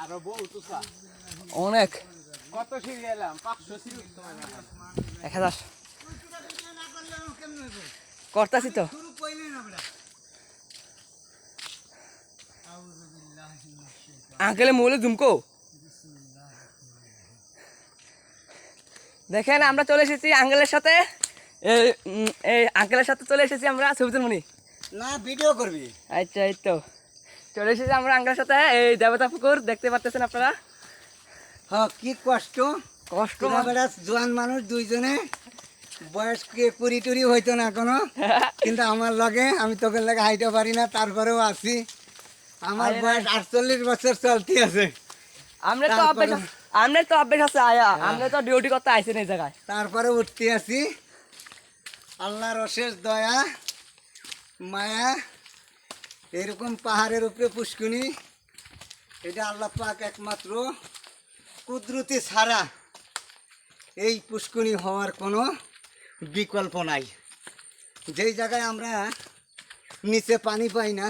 আরো বহুত উঁচা। অনেক। কত সিঁড়ি এলাম? 500 সিঁড়ি উঠতে হবে। 1000 করতাছি তো। আঙ্কেলে মোলে ঝুমকো দেখেন আমরা চলে এসেছি আঙ্কেলের সাথে। এই আঙ্কেলের সাথে চলে এসেছি আমরা ছবি তুলমনি না ভিডিও করবি। আচ্ছা এই তো চলে এসেছি আমরা আঙ্কেলের সাথে। এই দেবতা পুকুর দেখতে পাচ্ছেন আপনারা। হ্যাঁ কি কষ্ট কষ্ট বেড়া জোয়ান মানুষ দুইজনে বয়স কে পুরি টুরি হইতো না কোনো কিন্তু আমার লগে আমি তোকে লাগে হাইতে পারি না তারপরেও আছি আমার বয়স 48 বছর চলতি আছে আমরা তো অভ্যেস আছে আয়া আমরা তো ডিউটি করতে আইছেন এই জায়গায় তারপরে উঠতে আছি আল্লাহর অশেষ দয়া মায়া এরকম পাহাড়ের উপরে পুষ্কুনি এটা আল্লাহ পাক একমাত্র কুদরতি ছাড়া এই পুষ্কুনি হওয়ার কোনো বিকল্প নাই যেই জায়গায় আমরা নিচে পানি পাই না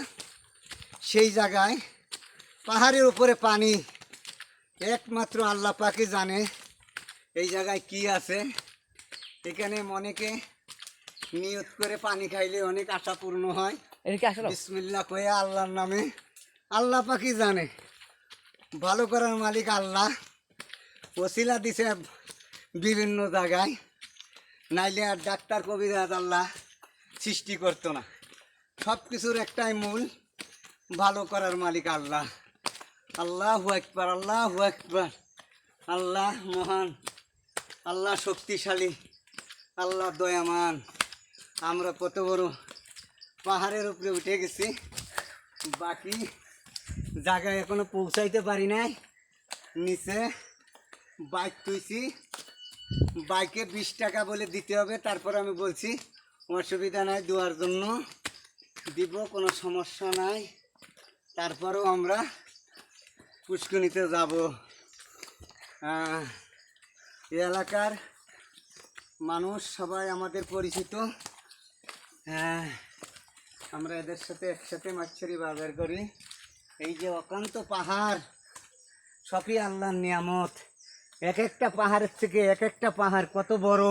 সেই জায়গায় পাহাড়ের উপরে পানি একমাত্র আল্লাহ পাকই জানে এই জায়গায় কি আছে এখানে অনেকে নিয়ত করে পানি খাইলে অনেক আশা পূর্ণ হয় বিসমিল্লাহ কয়ে আল্লাহর নামে আল্লাহ পাকই জানে ভালো করার মালিক আল্লাহ ওসিলা দিছে বিভিন্ন জায়গায় নাইলে আর ডাক্তার কবিরাজ আল্লাহ সৃষ্টি করতো না সব কিছুর একটাই মূল ভালো করার মালিক আল্লাহ আল্লাহু আকবার আল্লাহু আকবার আল্লাহ মহান আল্লাহ শক্তিশালী আল্লাহ দয়ামান আমরা কত বড় পাহাড়ের উপরে উঠে গেছি বাকি জায়গায় এখনো পৌঁছাইতে পারি নাই নিচে বাইক তুইছি বাইকে 20 টাকা বলে দিতে হবে তারপর আমি বলছি অসুবিধা নাই দেওয়ার জন্য দিব কোনো সমস্যা নাই তারপরেও আমরা পুষ্কুনিতে যাব এই এলাকার মানুষ সবাই আমাদের পরিচিত আমরা এদের সাথে একসাথে মাছছড়ি বাজার করি এই যে অকান্ত পাহাড় সবই আল্লাহর নিয়ামত এক একটা পাহাড়ের থেকে এক একটা পাহাড় কত বড়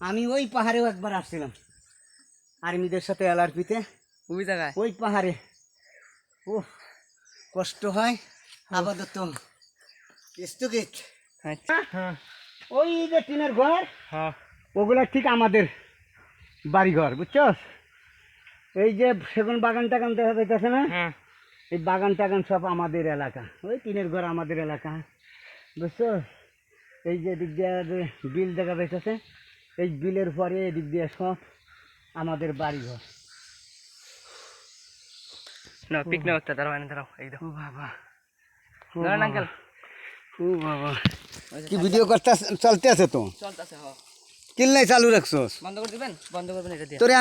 আমি ওই পাহাড়েও একবার আসছিলাম আর্মিদের সাথে এলআরপিতে ওই জায়গায় ওই পাহাড়ে ও কষ্ট হয় আপাতত স্থগিত ওই যে টিনের ঘর ওগুলা ঠিক আমাদের বাড়িঘর বুঝছস এই যে সেগুন বাগান টাগান দেখা যাইতেছে না এই বাগান টাগান সব আমাদের এলাকা ওই টিনের ঘর আমাদের এলাকা বুঝছো এই যে দিক দিয়ে বিল দেখা যাইতেছে এই বিলের পরে এদিক দিয়ে সব আমাদের বাড়িঘর না পিকনিক করতে দাঁড়াও এই দেখো বাবা দাঁড়ান আঙ্কেল ও বাবা কি ভিডিও করতে চলতে আছে তো চলতেছে কিল্লাই চালু রাখছোস বন্ধ করে দিবেন বন্ধ করবেন এটা দিয়ে তোরে